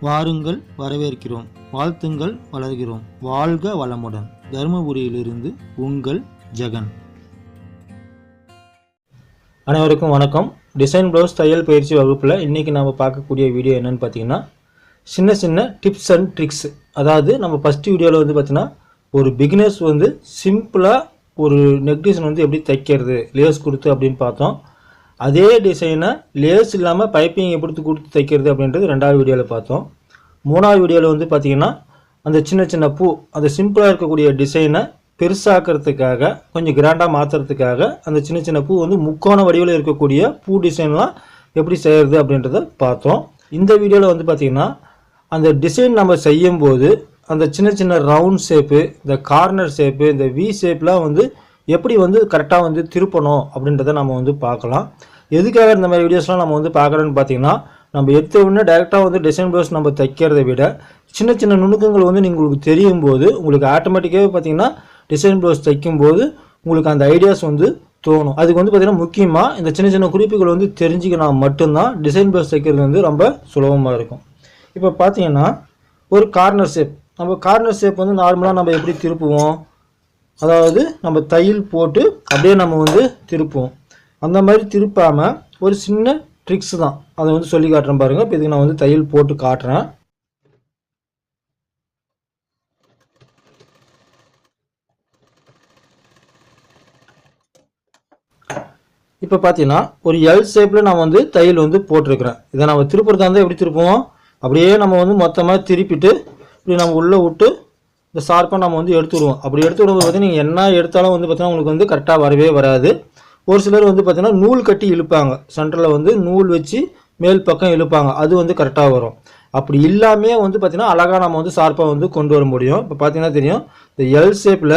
வாருங்கள், வரவேற்கிறோம். வாழ்த்துங்கள், வளர்கிறோம். வாழ்க வளமுடன். தருமபுரியிலிருந்து உங்கள் ஜெகன். அனைவருக்கும் வணக்கம். டிசைன் ப்ளவுஸ் தையல் பயிற்சி வகுப்பில் இன்றைக்கி நம்ம பார்க்கக்கூடிய வீடியோ என்னென்னு பார்த்தீங்கன்னா, சின்ன சின்ன டிப்ஸ் அண்ட் ட்ரிக்ஸ். அதாவது நம்ம ஃபஸ்ட்டு வீடியோவில் வந்து பார்த்தீங்கன்னா, ஒரு பிகினர்ஸ் வந்து சிம்பிளாக ஒரு நெக் டிசைன் வந்து எப்படி தைக்கிறது லேஸ் கொடுத்து அப்படின்னு பார்த்தோம். அதே டிசைனை லேஸ் இல்லாமல் பைப்பிங் எப்படி கொடுத்து தைக்கிறது அப்படின்றது ரெண்டாவது வீடியோவில் பார்த்தோம். மூணாவது வீடியோவில் வந்து பார்த்திங்கன்னா, அந்த சின்ன சின்ன பூ, அந்த சிம்பிளாக இருக்கக்கூடிய டிசைனை பெருசாக்கிறதுக்காக கொஞ்சம் கிராண்டாக மாற்றுறதுக்காக அந்த சின்ன சின்ன பூ வந்து முக்கோண வடிவில் இருக்கக்கூடிய பூ டிசைன்லாம் எப்படி செய்கிறது அப்படின்றத பார்த்தோம். இந்த வீடியோவில் வந்து பார்த்திங்கன்னா, அந்த டிசைன் நம்ம செய்யும்போது அந்த சின்ன சின்ன ரவுண்ட் ஷேப்பு, இந்த கார்னர் ஷேப்பு, இந்த வி ஷேப்லாம் வந்து எப்படி வந்து கரெக்டாக வந்து திருப்பணும் அப்படின்றத நம்ம வந்து பார்க்கலாம். எதுக்காக இந்த மாதிரி வீடியோஸ்லாம் நம்ம வந்து பார்க்குறோன்னு பார்த்தீங்கன்னா, நம்ம எடுத்த உடனே டைரெக்டாக வந்து டிசைன் ப்ளவுஸ் நம்ம தைக்கிறத விட சின்ன சின்ன நுணுக்கங்கள் வந்து உங்களுக்கு தெரியும் போது உங்களுக்கு ஆட்டோமேட்டிக்காகவே பார்த்தீங்கன்னா டிசைன் ப்ளவுஸ் தைக்கும்போது உங்களுக்கு அந்த ஐடியாஸ் வந்து தோணும். அதுக்கு வந்து பார்த்திங்கன்னா முக்கியமாக இந்த சின்ன சின்ன குறிப்புகள் வந்து தெரிஞ்சுக்கினா மட்டும்தான் டிசைன் ப்ளவுஸ் தைக்கிறது வந்து ரொம்ப சுலபமாக இருக்கும். இப்போ பார்த்தீங்கன்னா, ஒரு கார்னர் ஷேப், நம்ம கார்னர் ஷேப் வந்து நார்மலாக நம்ம எப்படி திருப்புவோம், அதாவது நம்ம தையல் போட்டு அப்படியே நம்ம வந்து திருப்புவோம். அந்த மாதிரி திருப்பாமல் ஒரு சின்ன ட்ரிக்ஸ் தான், அதை வந்து சொல்லி காட்டுறேன் பாருங்கள். இப்போ இதுக்கு நான் வந்து தையல் போட்டு காட்டுறேன். இப்போ பார்த்தீங்கன்னா, ஒரு எல் ஷேப்பில் நான் வந்து தையல் வந்து போட்டிருக்கிறேன். இதை நம்ம திருப்புறதா இருந்தால் எப்படி திருப்புவோம், அப்படியே நம்ம வந்து மொத்தமாக திருப்பிட்டு இப்படி நம்ம உள்ளே விட்டு இந்த ஷார்ப்பாக நம்ம வந்து எடுத்து விடுவோம். அப்படி எடுத்து விடும்போது பார்த்தீங்கன்னா, நீங்கள் என்ன எடுத்தாலும் வந்து பார்த்தீங்கன்னா உங்களுக்கு வந்து கரெக்டாக வரவே வராது. ஒரு சிலர் வந்து பார்த்தீங்கன்னா நூல் கட்டி இழுப்பாங்க, சென்டரில் வந்து நூல் வச்சு மேல் பக்கம் இழுப்பாங்க, அது வந்து கரெக்டாக வரும். அப்படி இல்லாமே வந்து பார்த்தீங்கன்னா அழகாக நம்ம வந்து ஷார்ப்பாக வந்து கொண்டு வர முடியும். இப்போ பார்த்தீங்கன்னா தெரியும், இந்த எல் ஷேப்பில்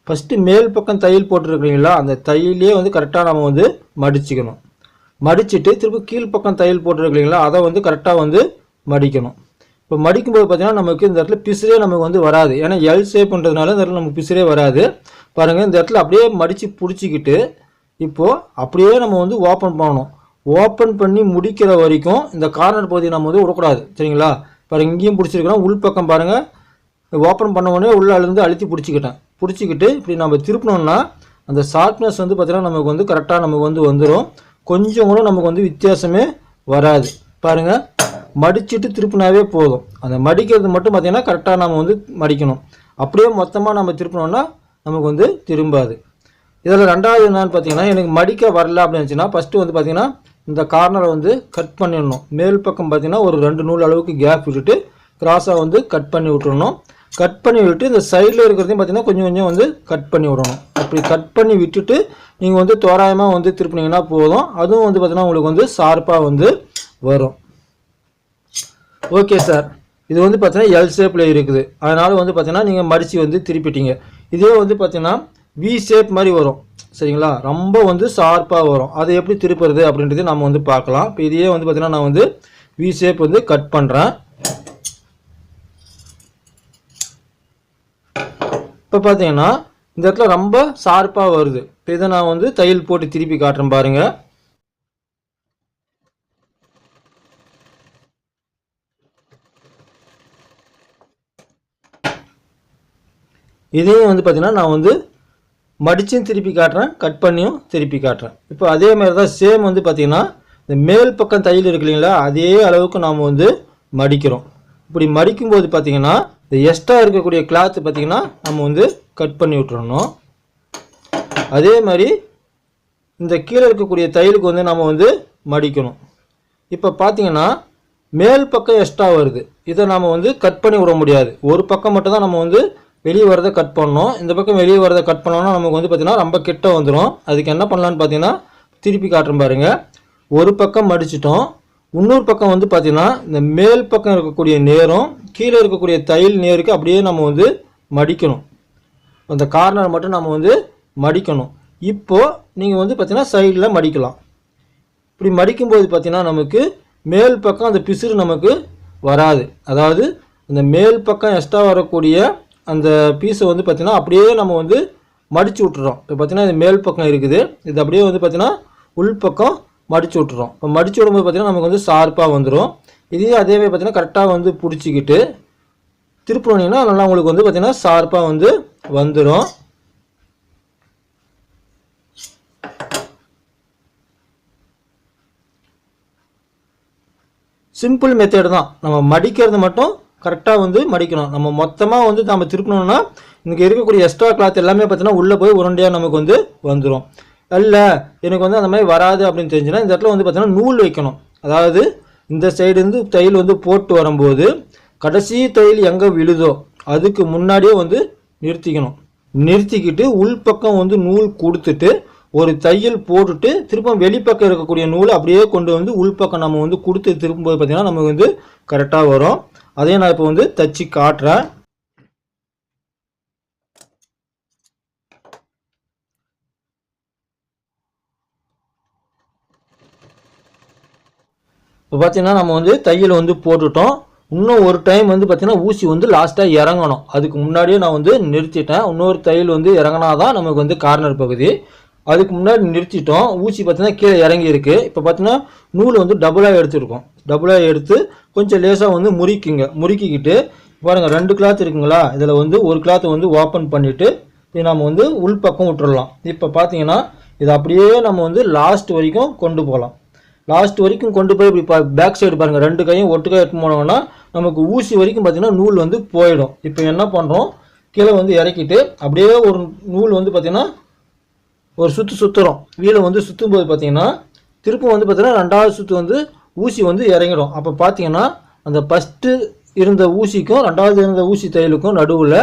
ஃபஸ்ட்டு மேல் பக்கம் தையல் போட்டுருக்கீங்களா, அந்த தையலே வந்து கரெக்டாக நம்ம வந்து மடிச்சுக்கணும். மடிச்சுட்டு திரும்ப கீழ் பக்கம் தையல் போட்டுருக்கீங்களா, அதை வந்து கரெக்டாக வந்து மடிக்கணும். இப்போ மடிக்கும்போது பார்த்தீங்கன்னா நமக்கு இந்த இடத்துல பிசுரே நமக்கு வந்து வராது. ஏன்னா எல் ஷேப்ன்றதுனால இந்த இடத்துல நமக்கு பிசுரே வராது. பாருங்கள், இந்த இடத்துல அப்படியே மடித்து பிடிச்சிக்கிட்டு இப்போது அப்படியே நம்ம வந்து ஓப்பன் பண்ணணும். ஓப்பன் பண்ணி முடிக்கிற வரைக்கும் இந்த கார்னர் பகுதியை நம்ம வந்து விடக்கூடாது, சரிங்களா? பாருங்கள், இங்கேயும் பிடிச்சிருக்கிறோம், உள் பக்கம் பாருங்கள், ஓப்பன் பண்ண உடனே உள்ளே இருந்து அழுத்தி பிடிச்சிக்கிட்டு இப்படி நம்ம திருப்பினோம்னா அந்த ஷார்ப்னஸ் வந்து பார்த்திங்கன்னா நமக்கு வந்து கரெக்டாக நமக்கு வந்து வந்துடும். கொஞ்சம் கூட நமக்கு வந்து வித்தியாசமே வராது. பாருங்கள், மடிச்சுட்டு திருப்பினாவே போதும். அந்த மடிக்கிறது மட்டும் பார்த்திங்கன்னா கரெக்டாக நம்ம வந்து மடிக்கணும். அப்படியே மொத்தமாக நம்ம திருப்பினோம்னா நமக்கு வந்து திரும்பாது. இதில் ரெண்டாவது என்னன்னு பார்த்தீங்கன்னா, எனக்கு மடிக்க வரல அப்படின்னு இருந்துச்சுன்னா ஃபஸ்ட்டு வந்து பார்த்திங்கன்னா இந்த கார்னரை வந்து கட் பண்ணிடணும். மேல் பக்கம் பார்த்திங்கன்னா ஒரு 2 நூல் அளவுக்கு கேப் விட்டுட்டு கிராஸாக வந்து கட் பண்ணி விட்டுறணும். கட் பண்ணி விட்டு இந்த சைடில் இருக்கிறதையும் பார்த்திங்கன்னா கொஞ்சம் கொஞ்சம் வந்து கட் பண்ணி விடணும். அப்படி கட் பண்ணி விட்டுட்டு நீங்கள் வந்து தோராயமாக வந்து திருப்பினீங்கன்னா போதும். அதுவும் வந்து பார்த்திங்கன்னா உங்களுக்கு வந்து ஷார்ப்பாக வந்து வரும். ஓகே சார், இது வந்து பார்த்தீங்கன்னா எல் ஷேப்பில் இருக்குது, அதனால் வந்து பார்த்தீங்கன்னா நீங்கள் மடித்து வந்து திருப்பிட்டீங்க. இதே வந்து பார்த்தீங்கன்னா வி ஷேப் மாதிரி வரும், சரிங்களா? ரொம்ப வந்து ஷார்ப்பாக வரும். அதை எப்படி திருப்புறது அப்படின்றது நம்ம வந்து பார்க்கலாம். இப்போ இதையே வந்து பார்த்தீங்கன்னா நான் வந்து வி ஷேப் வந்து கட் பண்ணுறேன். இப்போ பார்த்தீங்கன்னா இந்த இடத்துல ரொம்ப ஷார்ப்பாக வருது. இப்போ இதை நான் வந்து தையல் போட்டு திருப்பி காட்டுறேன் பாருங்கள். இதையும் வந்து பார்த்தீங்கன்னா நான் வந்து மடிச்சும் திருப்பி காட்டுறேன், கட் பண்ணியும் திருப்பி காட்டுறேன். இப்போ அதே மாதிரி தான் சேம் வந்து பார்த்திங்கன்னா இந்த மேல் பக்கம் தையல் இருக்கு இல்லைங்களா, அதே அளவுக்கு நாம் வந்து மடிக்கிறோம். இப்படி மடிக்கும்போது பார்த்திங்கன்னா இந்த எக்ஸ்ட்ரா இருக்கக்கூடிய கிளாத்து பார்த்திங்கன்னா நம்ம வந்து கட் பண்ணி விட்டுறணும். அதே மாதிரி இந்த கீழே இருக்கக்கூடிய தையலுக்கு வந்து நம்ம வந்து மடிக்கணும். இப்போ பார்த்திங்கன்னா மேல் பக்கம் எக்ஸ்ட்ரா வருது, இதை நம்ம வந்து கட் பண்ணி விட முடியாது. ஒரு பக்கம் மட்டும் தான் நம்ம வந்து வெளியே வரதை கட் பண்ணணும். இந்த பக்கம் வெளியே வரதை கட் பண்ணோன்னா நமக்கு வந்து பார்த்திங்கன்னா ரொம்ப கிட்ட வந்துடும். அதுக்கு என்ன பண்ணலான்னு பார்த்தீங்கன்னா திருப்பி காட்டுறேன் பாருங்கள். ஒரு பக்கம் மடிச்சிட்டோம், இன்னொரு பக்கம் வந்து பார்த்திங்கன்னா இந்த மேல் பக்கம் இருக்கக்கூடிய நேரம் கீழே இருக்கக்கூடிய தையல் நேருக்கு அப்படியே நம்ம வந்து மடிக்கணும். அந்த கார்னர் மட்டும் நம்ம வந்து மடிக்கணும். இப்போது நீங்கள் வந்து பார்த்திங்கன்னா சைடில் மடிக்கலாம். இப்படி மடிக்கும்போது பார்த்திங்கன்னா நமக்கு மேல் பக்கம் அந்த பிசுறு நமக்கு வராது. அதாவது இந்த மேல் பக்கம் எக்ஸ்ட்ரா வரக்கூடிய அந்த பீஸை வந்து பார்த்திங்கன்னா அப்படியே நம்ம வந்து மடித்து விட்டுறோம். இப்போ பார்த்திங்கன்னா இது மேல் பக்கம் இருக்குது, இது அப்படியே வந்து பார்த்திங்கன்னா உள் பக்கம் மடிச்சு விட்டுறோம். இப்போ மடிச்சு விடும்போது பார்த்தீங்கன்னா நமக்கு வந்து ஷார்ப்பாக வந்துடும். இதையும் அதேவே பார்த்தீங்கன்னா கரெக்டாக வந்து பிடிச்சிக்கிட்டு திருப்பினீங்கன்னா நல்லா உங்களுக்கு வந்து பார்த்தீங்கன்னா ஷார்ப்பாக வந்து வந்துடும். சிம்பிள் மெத்தட் தான். நம்ம மடிக்கிறது மட்டும் கரெக்டாக வந்து மடிக்கணும். நம்ம மொத்தமாக வந்து நம்ம திருப்பணும்னா இங்கே இருக்கக்கூடிய எக்ஸ்ட்ரா கிளாத் எல்லாமே பார்த்தீங்கன்னா உள்ளே போய் உருண்டையாக நமக்கு வந்து வந்துடும். இல்லை எனக்கு வந்து அந்த மாதிரி வராது அப்படின்னு தெரிஞ்சுன்னா இந்த இடத்துல வந்து பார்த்தீங்கன்னா நூல் வைக்கணும். அதாவது இந்த சைடு இருந்து தையல் வந்து போட்டு வரும்போது கடைசி தையல் எங்கே விழுதோ அதுக்கு முன்னாடியே வந்து நிறுத்திக்கணும். நிறுத்திக்கிட்டு உள்பக்கம் வந்து நூல் கொடுத்துட்டு ஒரு தையல் போட்டுட்டு திரும்ப வெளிப்பக்கம் இருக்கக்கூடிய நூலை அப்படியே கொண்டு வந்து உள்பக்கம் நம்ம வந்து கொடுத்து திரும்பும்போது பார்த்தீங்கன்னா நமக்கு வந்து கரெக்டாக வரும். அதையும் நான் இப்போ வந்து தச்சு காட்டுறேன். இப்போ பார்த்தீங்கன்னா நம்ம வந்து தையல் வந்து போட்டுட்டோம். இன்னும் ஒரு டைம் வந்து பார்த்தீங்கன்னா ஊசி வந்து லாஸ்ட்டாக இறங்கணும். அதுக்கு முன்னாடியே நான் வந்து நிறுத்திட்டேன். இன்னொரு தையல் வந்து இறங்கினாதான் நமக்கு வந்து கார்னர் பகுதி. அதுக்கு முன்னாடி நிறுத்திட்டோம். ஊசி பார்த்தீங்கன்னா கீழே இறங்கி இருக்கு. இப்போ பார்த்தீங்கன்னா நூல் வந்து டபுளாக எடுத்துருக்கோம். டபுளாக எடுத்து கொஞ்சம் லேசாக வந்து முறுக்கிக்கிட்டு பாருங்கள் 2 கிளாத் இருக்குங்களா, இதில் வந்து ஒரு கிளாத்தை வந்து ஓப்பன் பண்ணிவிட்டு இது நம்ம வந்து உள்பக்கம் விட்டுறலாம். இப்போ பார்த்தீங்கன்னா இதை அப்படியே நம்ம வந்து லாஸ்ட் வரைக்கும் கொண்டு போகலாம். லாஸ்ட் வரைக்கும் கொண்டு போய் இப்படி பேக் சைடு பாருங்கள் 2 கையும் ஒட்டுக்காக எடுத்து போனோம்னா நமக்கு ஊசி வரைக்கும் பார்த்தீங்கன்னா நூல் வந்து போயிடும். இப்போ என்ன பண்ணுறோம், கீழே வந்து இறக்கிட்டு அப்படியே ஒரு நூல் வந்து பார்த்தீங்கன்னா ஒரு சுற்றுறோம். வீலை வந்து சுற்றும் போது பார்த்தீங்கன்னா திருப்பம் வந்து பார்த்தீங்கன்னா 2வது சுற்று வந்து ஊசி வந்து இறங்கிடும். அப்போ பார்த்தீங்கன்னா அந்த ஃபஸ்ட்டு இருந்த ஊசிக்கும் 2வது இருந்த ஊசி தையலுக்கும் நடுவில்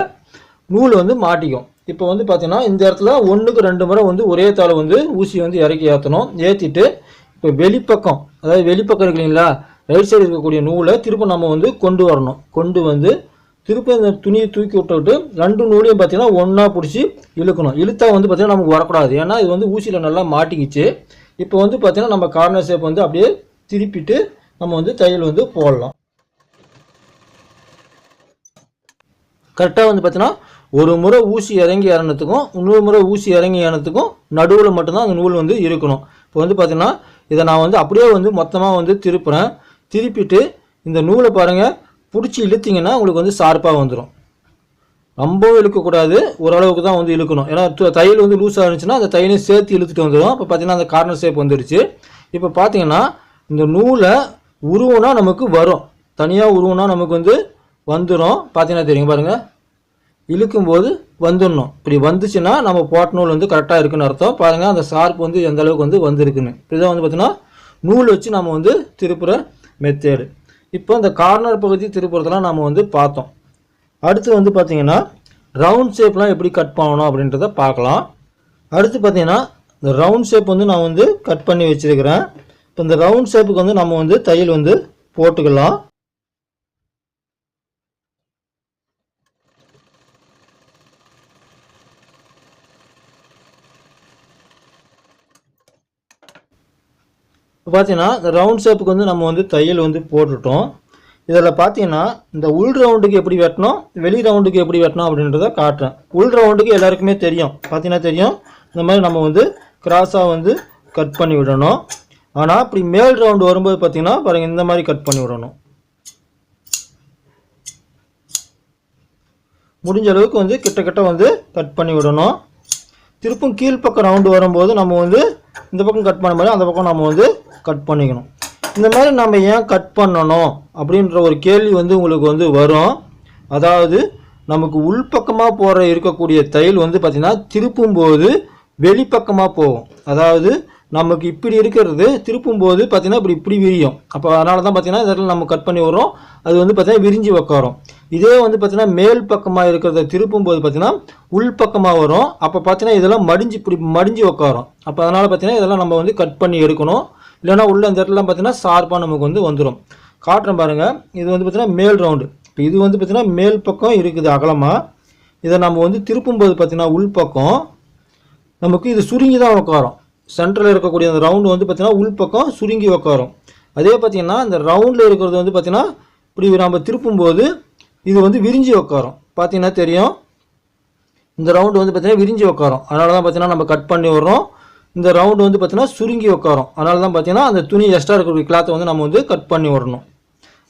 நூல் வந்து மாட்டிக்கும். இப்போ வந்து பார்த்தீங்கன்னா இந்த இடத்துல 1க்கு 2 முறை வந்து ஒரே தாளை வந்து ஊசி வந்து இறக்கி ஏற்றணும். ஏற்றிட்டு இப்போ வெளிப்பக்கம், அதாவது வெளிப்பக்கம் இருக்கு இல்லைங்களா, ரைட் சைடு இருக்கக்கூடிய நூலை திரும்ப நம்ம வந்து கொண்டு வரணும். கொண்டு வந்து திருப்பி இந்த துணியை தூக்கி விட்டுவிட்டு 2 நூலையும் பார்த்தீங்கன்னா ஒன்றா பிடிச்சி இழுக்கணும். இழுத்தா வந்து பார்த்தீங்கன்னா நமக்கு வரக்கூடாது. ஏன்னா இது வந்து ஊசியில் நல்லா மாட்டிக்கிச்சு. இப்போ வந்து பார்த்தீங்கன்னா நம்ம கார்னர் ஷேப் வந்து அப்படியே திருப்பிட்டு நம்ம வந்து தையல் வந்து போடலாம். கரெக்டாக வந்து பார்த்தீங்கன்னா ஒரு முறை ஊசி இறங்கி இறங்கினதுக்கும் இன்னொரு முறை ஊசி இறங்கி இறங்கினதுக்கும் நடுவில் மட்டும்தான் அந்த நூல் வந்து இருக்கணும். இப்போ வந்து பார்த்தீங்கன்னா இதை நான் வந்து அப்படியே வந்து மொத்தமாக வந்து திருப்புறேன். திருப்பிட்டு இந்த நூலை பாருங்கள் பிடிச்சி இழுத்திங்கன்னா உங்களுக்கு வந்து ஷார்ப்பாக வந்துடும். ரொம்பவும் இழுக்கக்கூடாது, ஓரளவுக்கு தான் வந்து இழுக்கணும். ஏன்னா தையல் வந்து லூஸாக இருந்துச்சுன்னா அந்த தையலையும் சேர்த்து இழுத்துட்டு வந்துடும். இப்போ பார்த்தீங்கன்னா அந்த கார்னர் ஷேப் வந்துடுச்சு. இப்போ பார்த்தீங்கன்னா இந்த நூலை உருவனா நமக்கு வரும், தனியாக உருவனா நமக்கு வந்து வந்துடும். பார்த்தீங்கன்னா தெரியுங்க பாருங்கள், இழுக்கும்போது வந்துடணும். இப்படி வந்துச்சுன்னா நம்ம போட்ட நூல் வந்து கரெக்டாக இருக்குன்னு அர்த்தம். பாருங்கள் அந்த ஷார்ப் வந்து எந்த அளவுக்கு வந்து வந்துருக்குன்னு. இப்படிதான் வந்து பார்த்தீங்கன்னா நூல் வச்சு நம்ம வந்து திருப்புற மெத்தேடு. இப்போ இந்த கார்னர் பகுதி திருப்புறதெல்லாம் நம்ம வந்து பார்த்தோம். அடுத்து வந்து பார்த்தீங்கன்னா ரவுண்ட் ஷேப்லாம் எப்படி கட் பண்ணணும் அப்படின்றத பார்க்கலாம். அடுத்து பார்த்தீங்கன்னா இந்த ரவுண்ட் ஷேப் வந்து நான் வந்து கட் பண்ணி வச்சுருக்கிறேன். இப்போ இந்த ரவுண்ட் ஷேப்புக்கு வந்து நம்ம வந்து தையல் வந்து போட்டுக்கலாம். இப்போ பார்த்தீங்கன்னா இந்த ரவுண்ட் ஷேப்புக்கு வந்து நம்ம வந்து தையல் வந்து போட்டுட்டோம். இதில் பார்த்தீங்கன்னா இந்த உள் ரவுண்டுக்கு எப்படி வெட்டணும், வெளி ரவுண்டுக்கு எப்படி வெட்டணும் அப்படின்றத காட்டுறேன். உள் ரவுண்டுக்கு எல்லாருக்குமே தெரியும், பார்த்தீங்கன்னா தெரியும், இந்த மாதிரி நம்ம வந்து கிராஸாக வந்து கட் பண்ணி விடணும். ஆனால் இப்படி மேல் ரவுண்டு வரும்போது பார்த்தீங்கன்னா பாருங்கள் இந்த மாதிரி கட் பண்ணி விடணும். முடிஞ்ச அளவுக்கு வந்து கிட்ட வந்து கட் பண்ணி விடணும். திருப்பும் கீழ்ப்பக்கம் ரவுண்டு வரும்போது நம்ம வந்து இந்த பக்கம் கட் பண்ண மாதிரி அந்த பக்கம் நம்ம வந்து கட் பண்ணிக்கணும். இந்த மாதிரி நம்ம ஏன் கட் பண்ணணும் அப்படின்ற ஒரு கேள்வி வந்து உங்களுக்கு வந்து வரும். அதாவது நமக்கு உள்பக்கமாக போகிற இருக்கக்கூடிய தையல் வந்து பார்த்திங்கன்னா திருப்பும்போது வெளிப்பக்கமாக போகும். அதாவது நமக்கு இப்படி இருக்கிறது திருப்பும்போது பார்த்திங்கன்னா இப்படி விரியும். அப்போ அதனால தான் பார்த்திங்கன்னா இதெல்லாம் நம்ம கட் பண்ணி வரோம், அது வந்து பார்த்திங்கன்னா விரிஞ்சு உட்காரும். இதே வந்து பார்த்திங்கன்னா மேல் பக்கமாக இருக்கிறத திருப்பும்போது பார்த்திங்கன்னா உள்பக்கமாக வரும். அப்போ பார்த்திங்கன்னா இதெல்லாம் மடிஞ்சு உட்காரும். அப்போ அதனால் பார்த்திங்கன்னா இதெல்லாம் நம்ம வந்து கட் பண்ணி எடுக்கணும். இல்லைனா உள்ள இந்த இடத்துலாம் பார்த்திங்கன்னா ஷார்ப்பாக நமக்கு வந்து வந்துடும். காட்டுறேன் பாருங்கள். இது வந்து பார்த்திங்கன்னா மேல் ரவுண்டு. இப்போ இது வந்து பார்த்திங்கன்னா மேல் பக்கம் இருக்குது அகலமாக. இதை நம்ம வந்து திருப்பும்போது பார்த்திங்கன்னா உள்பக்கம் நமக்கு இது சுருங்கி தான் உட்காரும். சென்டரில் இருக்கக்கூடிய அந்த ரவுண்டு வந்து பார்த்திங்கன்னா உள்பக்கம் சுருங்கி உட்காரும். அதே பார்த்திங்கன்னா இந்த ரவுண்டில் இருக்கிறது வந்து பார்த்திங்கன்னா இப்படி நம்ம திருப்பும்போது இது வந்து விரிஞ்சி உட்காரும். பார்த்திங்கன்னா தெரியும், இந்த ரவுண்டு வந்து பார்த்திங்கன்னா விரிஞ்சி உட்காரும். அதனால தான் பார்த்திங்கன்னா நம்ம கட் பண்ணி விடுறோம். இந்த ரவுண்டு வந்து பார்த்திங்கன்னா சுருங்கி உட்காரும். அதனால தான் பார்த்திங்கன்னா அந்த துணி எக்ஸ்ட்ரா இருக்கக்கூடிய கிளாத்தை வந்து நம்ம வந்து கட் பண்ணி விடணும்.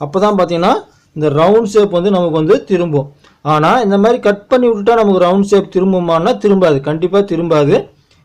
அப்போ தான் பார்த்தீங்கன்னா இந்த ரவுண்ட் ஷேப் வந்து நமக்கு வந்து திரும்பும். ஆனால் இந்த மாதிரி கட் பண்ணி விட்டுட்டா நமக்கு ரவுண்ட் ஷேப் திரும்புமானா திரும்பாது, கண்டிப்பாக திரும்பாது.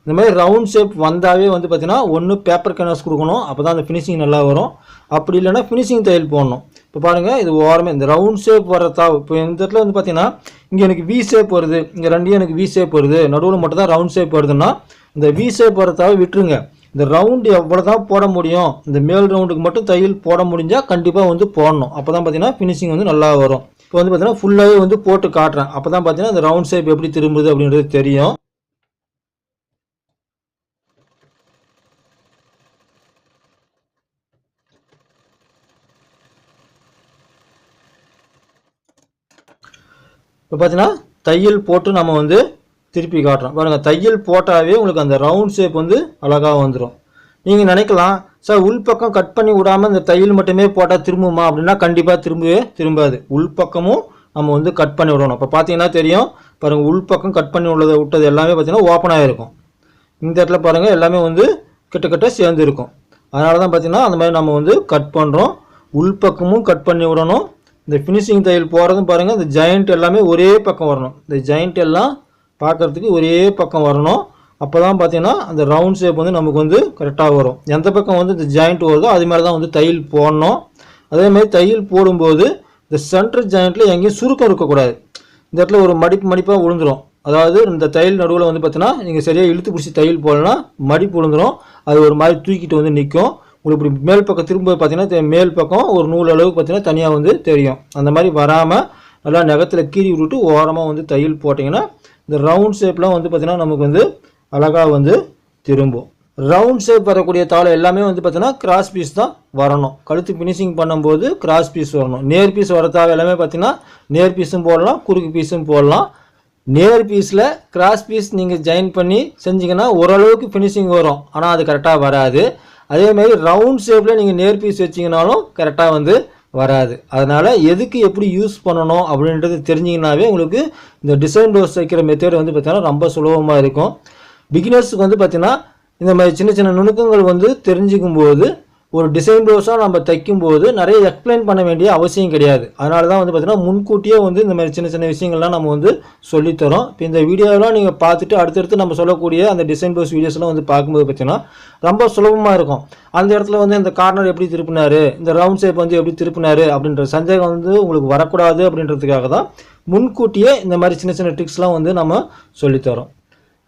இந்த மாதிரி ரவுண்ட் ஷேப் வந்தாவே வந்து பார்த்தீங்கன்னா ஒன்று பேப்பர் கேன்வாஸ் கொடுக்கணும், அப்போ தான் அந்த ஃபினிஷிங் நல்லா வரும். அப்படி இல்லைன்னா ஃபினிஷிங் தையல் போடணும். இப்போ பாருங்கள், இது ஓரமே இந்த ரவுண்ட் ஷேப் வரதா. இப்போ இந்த இடத்துல வந்து பார்த்தீங்கன்னா இங்கே எனக்கு வி ஷேப் வருது, இங்கே ரெண்டையும் எனக்கு வி ஷேப் வருது, நடுவில் மட்டும் தான் ரவுண்ட் ஷேப் வருதுன்னா இந்த வி ஷேப் வரதாவே விட்டுருங்க. இந்த ரவுண்டு எவ்வளோ தான் போட முடியும், இந்த மேல் ரவுண்டுக்கு மட்டும் தையல் போட முடிஞ்சால் கண்டிப்பாக வந்து போடணும். அப்போ தான் பார்த்தீங்கன்னா ஃபினிஷிங் வந்து நல்லா வரும். இப்போ வந்து பார்த்தீங்கன்னா ஃபுல்லாகவே வந்து போட்டு காட்டுறேன். அப்போ தான் பார்த்தீங்கன்னா இந்த ரவுண்ட் ஷேப் எப்படி திரும்புது அப்படின்றது தெரியும். இப்போ பார்த்தீங்கன்னா தையல் போட்டு நம்ம வந்து திருப்பி காட்டுறோம் பாருங்கள். தையல் போட்டாவே உங்களுக்கு அந்த ரவுண்ட் ஷேப் வந்து அழகாக வந்துடும். நீங்கள் நினைக்கலாம், சார் உள்பக்கம் கட் பண்ணி விடாமல் இந்த தையல் மட்டுமே போட்டால் திரும்புமா அப்படின்னா கண்டிப்பாக திரும்பாது. உள்பக்கமும் நம்ம வந்து கட் பண்ணி விடணும். இப்போ பார்த்தீங்கன்னா தெரியும் பாருங்கள், உள்பக்கம் கட் பண்ணி விட்டது எல்லாமே பார்த்தீங்கன்னா ஓப்பனாக இருக்கும். இந்த இடத்துல பாருங்கள் எல்லாமே வந்து கிட்ட சேர்ந்து இருக்கும். அதனால தான் பார்த்தீங்கன்னா அந்த மாதிரி நம்ம வந்து கட் பண்ணுறோம். உள்பக்கமும் கட் பண்ணி விடணும். இந்த ஃபினிஷிங் தையல் போகிறதும் பாருங்கள், இந்த ஜாயிண்ட் எல்லாமே ஒரே பக்கம் வரணும். இந்த ஜாயிண்ட் எல்லாம் பார்க்குறதுக்கு ஒரே பக்கம் வரணும். அப்போ தான் பார்த்தீங்கன்னா அந்த ரவுண்ட் ஷேப் வந்து நமக்கு வந்து கரெக்டாக வரும். எந்த பக்கம் வந்து இந்த ஜாயிண்ட் வருதோ அது மாதிரி தான் வந்து தையல் போடணும். அதேமாதிரி தையல் போடும்போது இந்த சென்டர் ஜாயிண்ட்டில் எங்கேயும் சுருக்கம் இருக்கக்கூடாது. இந்த இடத்துல ஒரு மடிப்பாக விழுந்துடும். அதாவது இந்த தையல் நடுவில் வந்து பார்த்தீங்கன்னா நீங்கள் சரியாக இழுத்து பிடிச்சி தையல் போடலாம், மடிப்பு விழுந்துடும். அது ஒரு மாதிரி தூக்கிட்டு வந்து நிற்கும். உங்களுக்கு இப்படி மேல் பக்கம் திரும்ப பார்த்தீங்கன்னா மேல் பக்கம் ஒரு நூல் அளவுக்கு பார்த்தீங்கன்னா தனியாக வந்து தெரியும். அந்த மாதிரி வராமல் நல்லா நகத்தில் கீறி விட்டுட்டு ஓரமாக வந்து தையல் போட்டிங்கன்னா இந்த ரவுண்ட் ஷேப்லாம் வந்து பார்த்தீங்கன்னா நமக்கு வந்து அழகாக வந்து திரும்பும். ரவுண்ட் ஷேப் வரக்கூடிய தாளை எல்லாமே வந்து பார்த்தீங்கன்னா கிராஸ் பீஸ் தான் வரணும். கழுத்து ஃபினிஷிங் பண்ணும்போது கிராஸ் பீஸ் வரணும். நேர் பீஸ் வர தாவை எல்லாமே பார்த்தீங்கன்னா நேர் பீஸும் போடலாம், குறுக்கு பீஸும் போடலாம். நேர் பீஸில் கிராஸ் பீஸ் நீங்கள் ஜாயின் பண்ணி செஞ்சிங்கன்னா ஓரளவுக்கு ஃபினிஷிங் வரும், ஆனால் அது கரெக்டாக வராது. அதேமாதிரி ரவுண்ட் ஷேப்பில் நீங்கள் நேர் பீஸ் வச்சிங்கனாலும் கரெக்டாக வந்து வராது. அதனால் எதுக்கு எப்படி யூஸ் பண்ணணும் அப்படின்றது தெரிஞ்சிங்கனாவே உங்களுக்கு இந்த டிசைன் ப்ளவுஸ் வைக்கிற மெத்தேட் வந்து பார்த்தீங்கன்னா ரொம்ப சுலபமாக இருக்கும். பிகினர்ஸுக்கு வந்து பார்த்தீங்கன்னா இந்த மாதிரி சின்ன சின்ன நுணுக்கங்கள் வந்து தெரிஞ்சுக்கும் போது ஒரு டிசைன் ப்ளவுஸாக நம்ம தைக்கும்போது நிறைய எக்ஸ்பிளைன் பண்ண வேண்டிய அவசியம் கிடையாது. அதனால தான் வந்து பார்த்தீங்கன்னா முன்கூட்டியே வந்து இந்த மாதிரி சின்ன சின்ன விஷயங்கள்லாம் நம்ம வந்து சொல்லித்தரோம். இப்போ இந்த வீடியோலாம் நீங்கள் பார்த்துட்டு அடுத்தடுத்து நம்ம சொல்லக்கூடிய அந்த டிசைன் ப்ளவுஸ் வீடியோஸ்லாம் வந்து பார்க்கும்போது பார்த்தீங்கன்னா ரொம்ப சுலபமாக இருக்கும். அந்த இடத்துல வந்து இந்த கார்னர் எப்படி திருப்பினார், இந்த ரவுண்ட் ஷேப் வந்து எப்படி திருப்பினார் அப்படின்ற சந்தேகம் வந்து உங்களுக்கு வரக்கூடாது அப்படின்றதுக்காக தான் முன்கூட்டியே இந்த மாதிரி சின்ன சின்ன ட்ரிக்ஸ்லாம் வந்து நம்ம சொல்லித்தரோம்.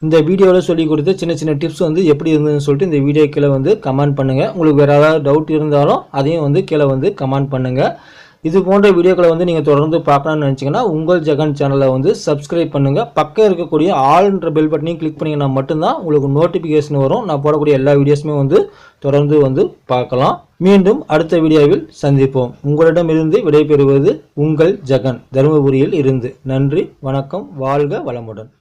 இந்த வீடியோவில் சொல்லி கொடுத்து சின்ன சின்ன டிப்ஸ் வந்து எப்படி இருந்ததுன்னு சொல்லிட்டு இந்த வீடியோ கீழே வந்து கமெண்ட் பண்ணுங்கள். உங்களுக்கு வேறு ஏதாவது டவுட் இருந்தாலும் அதையும் வந்து கீழே வந்து கமெண்ட் பண்ணுங்கள். இது போன்ற வீடியோக்களை வந்து நீங்கள் தொடர்ந்து பார்க்கணும்னு நினச்சிங்கன்னா உங்கள் ஜெகன் சேனலை வந்து சப்ஸ்கிரைப் பண்ணுங்கள். பக்கம் இருக்கக்கூடிய ஆல்ன்ற பெல் பட்டனையும் கிளிக் பண்ணிங்கன்னா மட்டும்தான் உங்களுக்கு நோட்டிஃபிகேஷன் வரும். நான் போடக்கூடிய எல்லா வீடியோஸுமே வந்து தொடர்ந்து வந்து பார்க்கலாம். மீண்டும் அடுத்த வீடியோவில் சந்திப்போம். உங்களிடமிருந்து விடைபெறுவது உங்கள் ஜெகன், தருமபுரியில் இருந்து. நன்றி, வணக்கம், வாழ்க வளமுடன்.